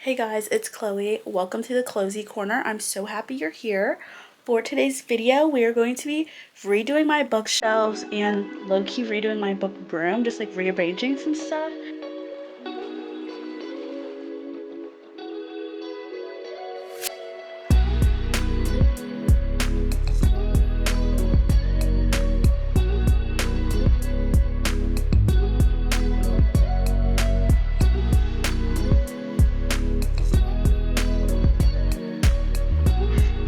Hey guys, it's Chloe. Welcome to the Closey Corner. I'm so happy you're here. For today's video, we are going to be redoing my bookshelves and low-key redoing my book room, just like rearranging some stuff.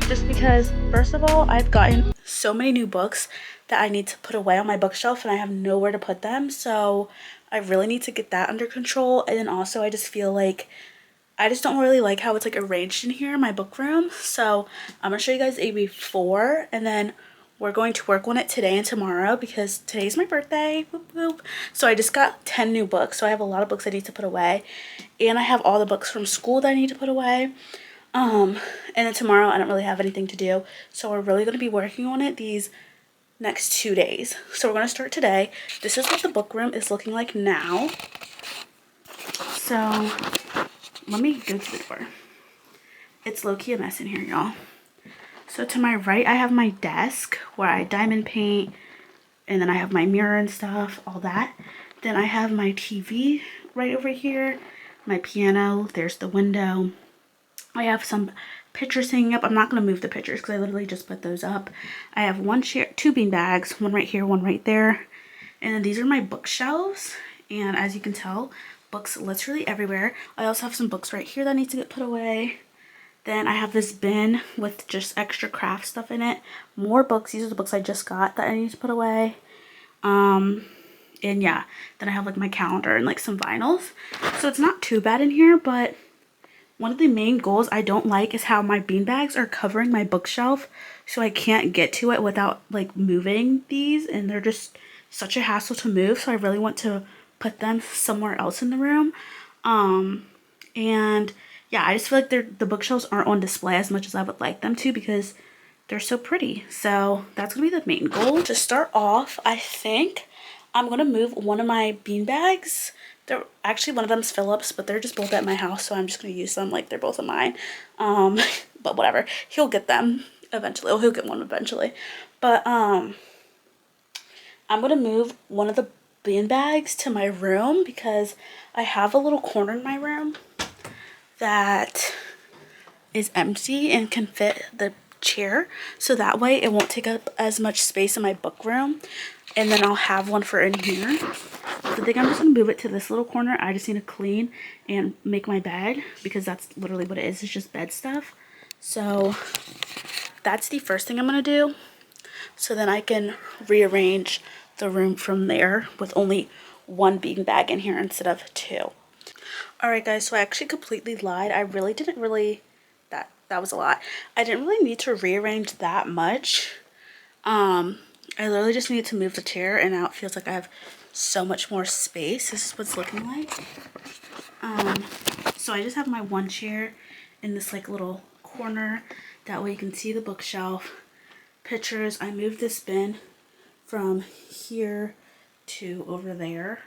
Just because, first of all, I've gotten so many new books that I need to put away on my bookshelf and I have nowhere to put them. So I really need to get that under control. And then also I just feel like I just don't really like how it's like arranged in here in my book room. So I'm gonna show you guys a before, and then we're going to work on it today and tomorrow because today's my birthday. Boop, boop. So I just got 10 new books. So I have a lot of books I need to put away. And I have all the books from school that I need to put away. And then tomorrow I don't really have anything to do. So we're really gonna be working on it these next 2 days. So we're gonna start today. This is what the book room is looking like now. So let me go to the door. It's low-key a mess in here, y'all. So to my right, I have my desk where I diamond paint, and then I have my mirror and stuff, all that. Then I have my TV right over here, my piano, there's the window. I have some pictures hanging up. I'm not going to move the pictures because I literally just put those up. I have one chair, two bean bags, one right here, one right there. And then these are my bookshelves. And as you can tell, books literally everywhere. I also have some books right here that need to get put away. Then I have this bin with just extra craft stuff in it. More books. These are the books I just got that I need to put away. And yeah, then I have like my calendar and like some vinyls. So it's not too bad in here, but one of the main goals I don't like is how my beanbags are covering my bookshelf, so I can't get to it without like moving these, and they're just such a hassle to move. So I really want to put them somewhere else in the room. And yeah, I just feel like the bookshelves aren't on display as much as I would like them to because they're so pretty. So that's gonna be the main goal. To start off, I think I'm gonna move one of my bean bags. They're actually, one of them's Philip's, but they're just both at my house, so I'm just gonna use them like they're both of mine. But whatever, he'll get them eventually. Oh, he'll get one eventually. But I'm gonna move one of the bean bags to my room because I have a little corner in my room that is empty and can fit the chair, so that way it won't take up as much space in my book room, and then I'll have one for in here. So I think I'm just gonna move it to this little corner. I just need to clean and make my bed because that's literally what it is. It's just bed stuff. So that's the first thing I'm gonna do, so then I can rearrange the room from there with only one bean bag in here instead of two. Alright guys, so I actually completely lied. I really didn't really, that was a lot. I didn't really need to rearrange that much. I literally just needed to move the chair, and now it feels like I have so much more space. This is what it's looking like. So I just have my one chair in this like little corner. That way you can see the bookshelf. Pictures, I moved this bin from here to over there.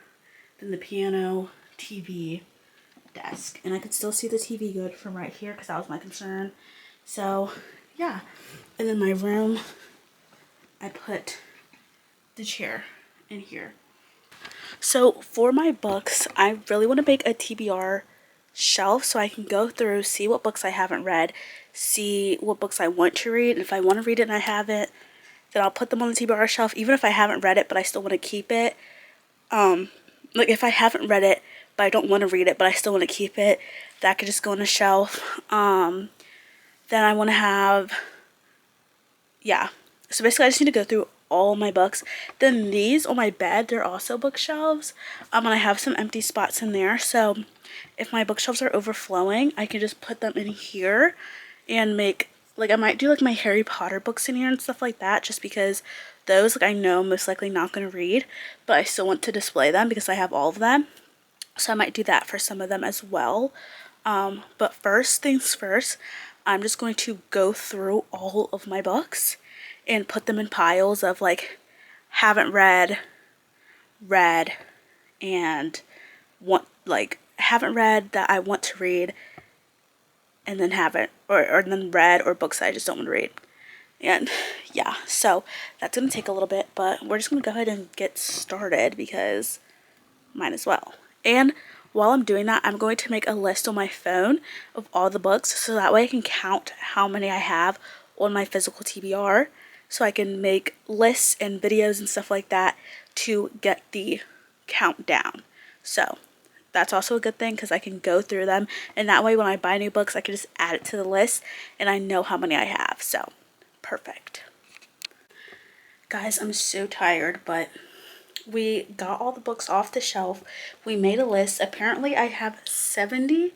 Then the piano, TV, desk, and I could still see the TV good from right here because that was my concern. So yeah, and then my room, I put the chair in here. So for my books, I really want to make a TBR shelf so I can go through, see what books I haven't read, see what books I want to read, and if I want to read it and I haven't, then I'll put them on the TBR shelf, even if I haven't read it but I still want to keep it. Like if I haven't read it but I don't want to read it but I still want to keep it, that could just go on a shelf. Then I want to have, yeah, so basically I just need to go through all my books. Then these on my bed, they're also bookshelves, and I have some empty spots in there, so if my bookshelves are overflowing, I can just put them in here and make, like, I might do like my Harry Potter books in here and stuff like that, just because those, like, I know I'm most likely not going to read, but I still want to display them because I have all of them. So I might do that for some of them as well. But first things first, I'm just going to go through all of my books and put them in piles of like haven't read, and want, like haven't read that I want to read, and then haven't, or then read, or books that I just don't want to read. And yeah, so that's going to take a little bit, but we're just going to go ahead and get started because might as well. And while I'm doing that, I'm going to make a list on my phone of all the books so that way I can count how many I have on my physical TBR, so I can make lists and videos and stuff like that to get the count down. So that's also a good thing because I can go through them, and that way when I buy new books I can just add it to the list and I know how many I have. So perfect. Guys, I'm so tired, but we got all the books off the shelf. We made a list. Apparently I have 70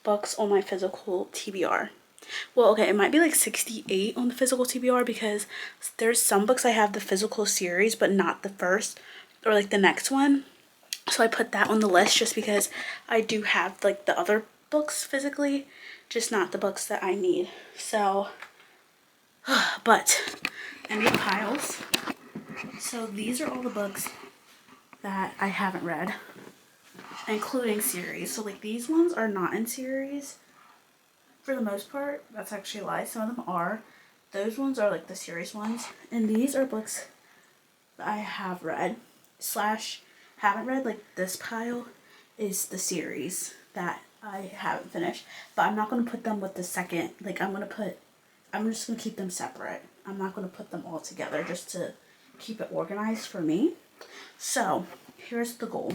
books on my physical TBR. Well, okay, it might be like 68 on the physical TBR because there's some books I have the physical series but not the first or like the next one. So I put that on the list just because I do have like the other books physically, just not the books that I need. So, but I made piles. So these are all the books that I haven't read, including series. So like these ones are not in series for the most part. That's actually a lie. Some of them are. Those ones are like the series ones. And these are books that I have read slash haven't read. Like this pile is the series that I haven't finished. But I'm not going to put them with the second. Like I'm just going to keep them separate. I'm not going to put them all together just to keep it organized for me. So here's the goal.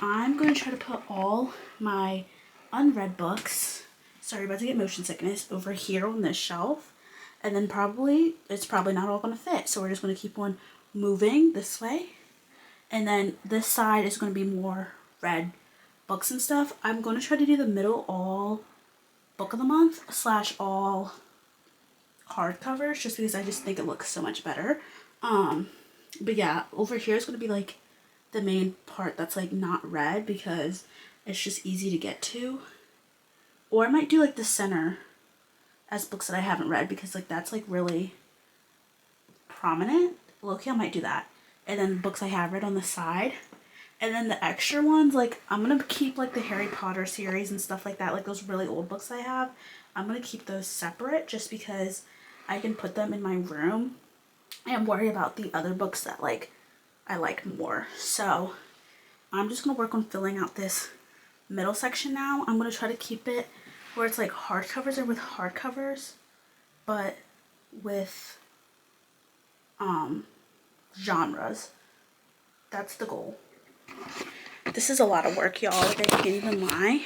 I'm going to try to put all my unread books, sorry about to get motion sickness, over here on this shelf. And then it's probably not all going to fit. So we're just going to keep on moving this way. And then this side is going to be more read books and stuff. I'm going to try to do the middle all book of the month slash all hardcovers just because I just think it looks so much better. But yeah, over here is going to be like the main part that's like not read because it's just easy to get to. Or I might do like the center as books that I haven't read because like that's like really prominent. Low-key, I might do that. And then books I have read on the side. And then the extra ones, like I'm going to keep like the Harry Potter series and stuff like that, like those really old books I have. I'm going to keep those separate just because I can put them in my room and worry about the other books that like I like more. So I'm just going to work on filling out this middle section now. I'm going to try to keep it where it's like hardcovers are with hardcovers, but with genres. That's the goal. This is a lot of work, y'all. Like I can't even lie.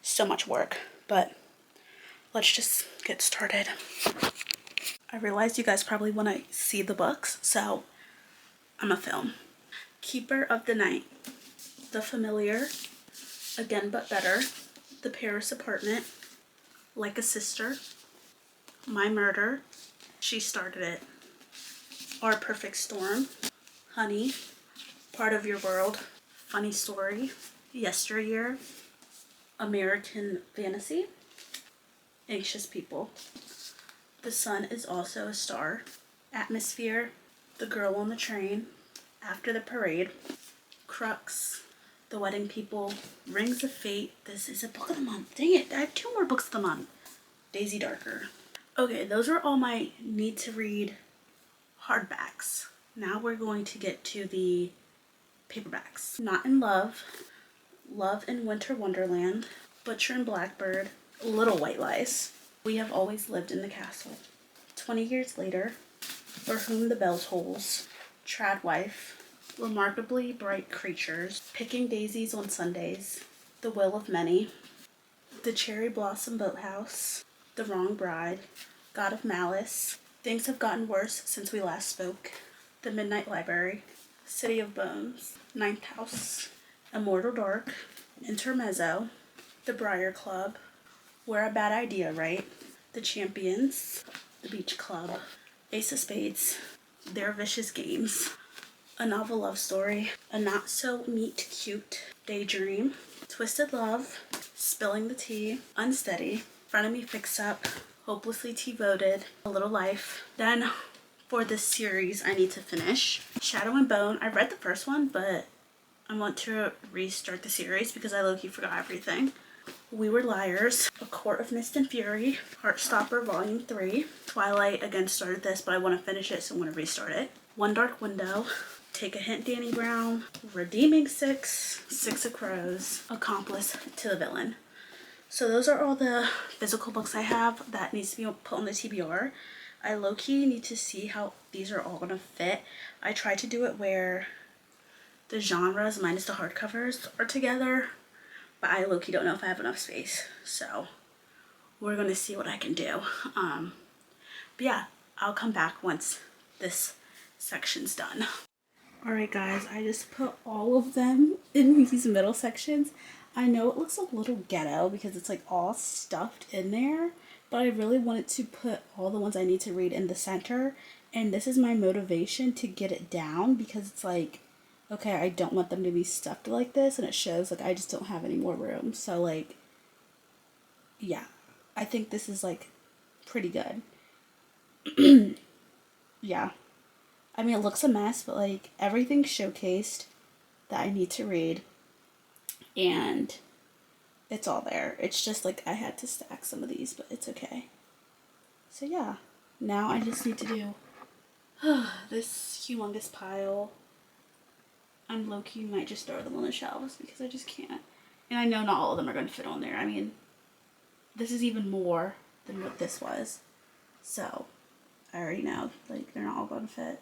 So much work, but let's just get started. I realized you guys probably want to see the books, so I'm gonna film. Keeper of the Night, The Familiar, Again But Better, The Paris Apartment, Like a Sister, My Murder, She Started It, Our Perfect Storm, Honey, Part of Your World, Funny Story, Yesteryear, American Fantasy, Anxious People, The Sun Is Also a Star, Atmosphere, The Girl on the Train, After the Parade, Crux, The Wedding People, Rings of Fate. This is a book of the month. Dang it, I have 2 more books of the month. Daisy Darker. Okay, those are all my need to read hardbacks. Now we're going to get to the paperbacks. Not in Love, Love in Winter Wonderland, Butcher and Blackbird, Little White Lies, We Have Always Lived in the Castle, 20 Years Later, For Whom the Bell Tolls, Tradwife, Remarkably Bright Creatures, Picking Daisies on Sundays, The Will of Many, The Cherry Blossom Boathouse, The Wrong Bride, God of Malice, Things Have Gotten Worse Since We Last Spoke, The Midnight Library, City of Bones, Ninth House, Immortal Dark, Intermezzo, The Briar Club, We're a Bad Idea, Right? The Champions, The Beach Club, Ace of Spades, Their Vicious Games, A Novel Love Story, A Not So Meet Cute, Daydream, Twisted Love, Spilling the Tea, Unsteady, Frenemy Fix Up, Hopelessly T-Voted, A Little Life. Then for this series I need to finish Shadow and Bone. I read the first one, but I want to restart the series because I low-key forgot everything. We Were Liars, A Court of Mist and Fury, Heartstopper Volume 3. Twilight, again, started this, but I want to finish it, so I'm going to restart it. One Dark Window, Take a Hint, Danny Brown, Redeeming Six, Six of Crows, Accomplice to the Villain. So those are all the physical books I have that needs to be put on the TBR. I low-key need to see how these are all going to fit. I tried to do it where the genres minus the hardcovers are together, but I low-key don't know if I have enough space. So we're going to see what I can do. But yeah, I'll come back once this section's done. Alright guys, I just put all of them in these middle sections. I know it looks a little ghetto because it's like all stuffed in there, but I really wanted to put all the ones I need to read in the center, and this is my motivation to get it down because it's like, okay, I don't want them to be stuffed like this, and it shows like I just don't have any more room. So like, yeah, I think this is like pretty good. Yeah. I mean, it looks a mess, but like everything's showcased that I need to read, and it's all there. It's just like I had to stack some of these, but it's okay. So yeah, now I just need to do this humongous pile. I'm low-key might just throw them on the shelves because I just can't. And I know not all of them are going to fit on there. I mean, this is even more than what this was. So I already know, like, they're not all going to fit.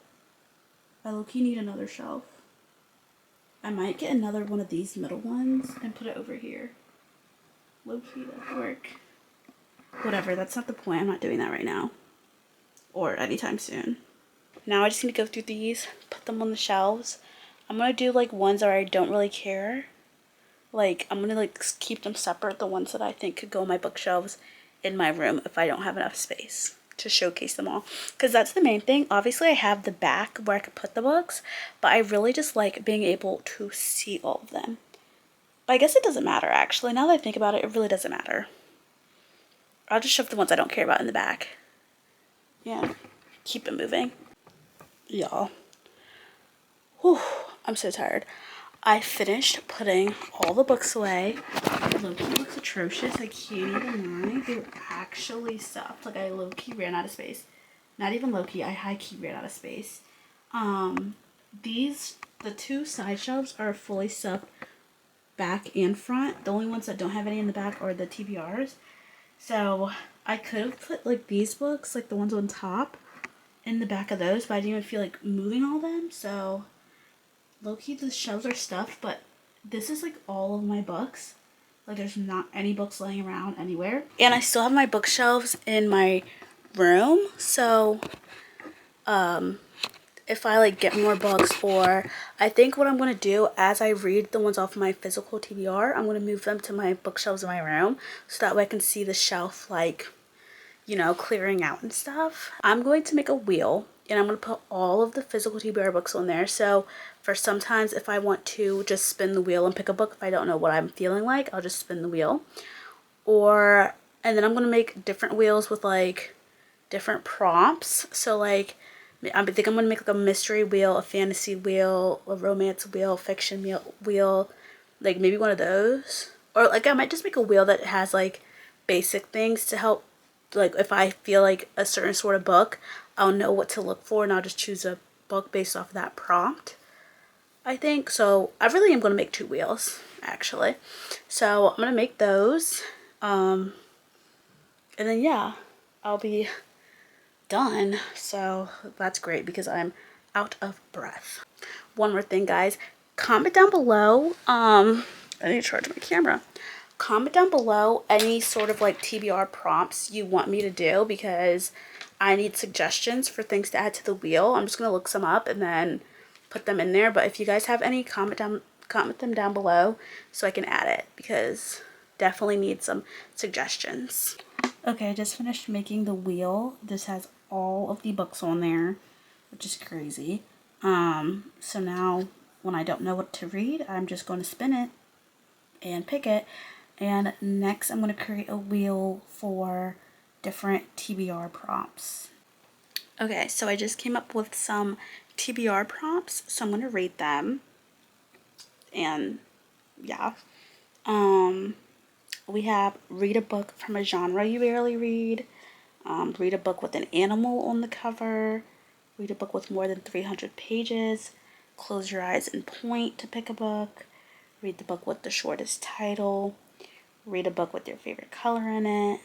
I low-key need another shelf. I might get another one of these middle ones and put it over here. Low-key, that would work. Whatever, that's not the point. I'm not doing that right now. Or anytime soon. Now I just need to go through these, put them on the shelves. I'm going to do like ones where I don't really care. Like, I'm going to like keep them separate, the ones that I think could go on my bookshelves in my room if I don't have enough space to showcase them all. Because that's the main thing. Obviously, I have the back where I could put the books, but I really just like being able to see all of them. But I guess it doesn't matter, actually. Now that I think about it, it really doesn't matter. I'll just shove the ones I don't care about in the back. Yeah, keep it moving. Y'all. Whew, I'm so tired. I finished putting all the books away. Low-key looks atrocious. I can't even lie. They were actually stuffed. Like, I low-key ran out of space. Not even low-key. I high-key ran out of space. The two side shelves are fully stuffed back and front. The only ones that don't have any in the back are the TBRs. So, I could have put, like, these books, like the ones on top, in the back of those, but I didn't even feel like moving all of them, so low-key the shelves are stuffed, but this is like all of my books. Like, there's not any books laying around anywhere. And I still have my bookshelves in my room, so if I like get more books, or I think what I'm going to do as I read the ones off my physical TBR, I'm going to move them to my bookshelves in my room so that way I can see the shelf, like, you know, clearing out and stuff. I'm going to make a wheel, and I'm going to put all of the physical TBR books on there. So for sometimes if I want to just spin the wheel and pick a book, if I don't know what I'm feeling like, I'll just spin the wheel. And then I'm going to make different wheels with like different prompts. So like, I think I'm going to make like a mystery wheel, a fantasy wheel, a romance wheel, fiction wheel, like maybe one of those. Or like I might just make a wheel that has like basic things to help. Like, if I feel like a certain sort of book, I'll know what to look for, and I'll just choose a book based off of that prompt, I think. So I really am going to make two wheels, actually. So I'm going to make those. And then, yeah, I'll be done. So that's great because I'm out of breath. One more thing, guys. Comment down below. I need to charge my camera. Comment down below any sort of like TBR prompts you want me to do, because I need suggestions for things to add to the wheel. I'm just going to look some up and then put them in there. But if you guys have any, comment them down below so I can add it, because definitely need some suggestions. Okay, I just finished making the wheel. This has all of the books on there, which is crazy. So now when I don't know what to read, I'm just going to spin it and pick it. And next I'm going to create a wheel for different TBR prompts. Okay, so I just came up with some TBR prompts, so I'm going to read them. And yeah. we have read a book from a genre you barely read, read a book with an animal on the cover, read a book with more than 300 pages, close your eyes and point to pick a book, read the book with the shortest title, read a book with your favorite color in it,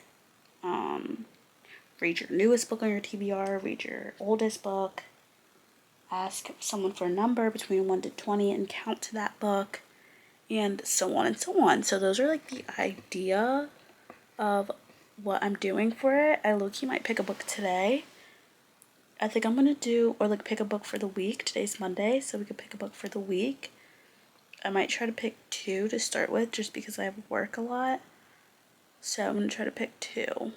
read your newest book on your TBR, read your oldest book, ask someone for a number between 1 to 20 and count to that book, and so on and so on. So those are like the idea of what I'm doing for it. I low-key might pick a book today. I think I'm gonna do, or like pick a book for the week. Today's Monday, so we could pick a book for the week. I might try to pick 2 to start with just because I have work a lot. So I'm gonna try to pick 2.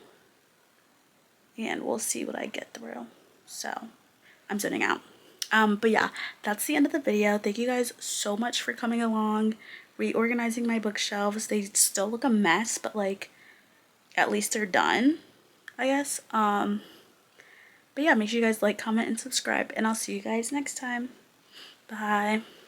And we'll see what I get through. So I'm zoning out. But yeah, that's the end of the video. Thank you guys so much for coming along, reorganizing my bookshelves. They still look a mess, but like at least they're done, I guess. But yeah, make sure you guys like, comment, and subscribe, and I'll see you guys next time. Bye.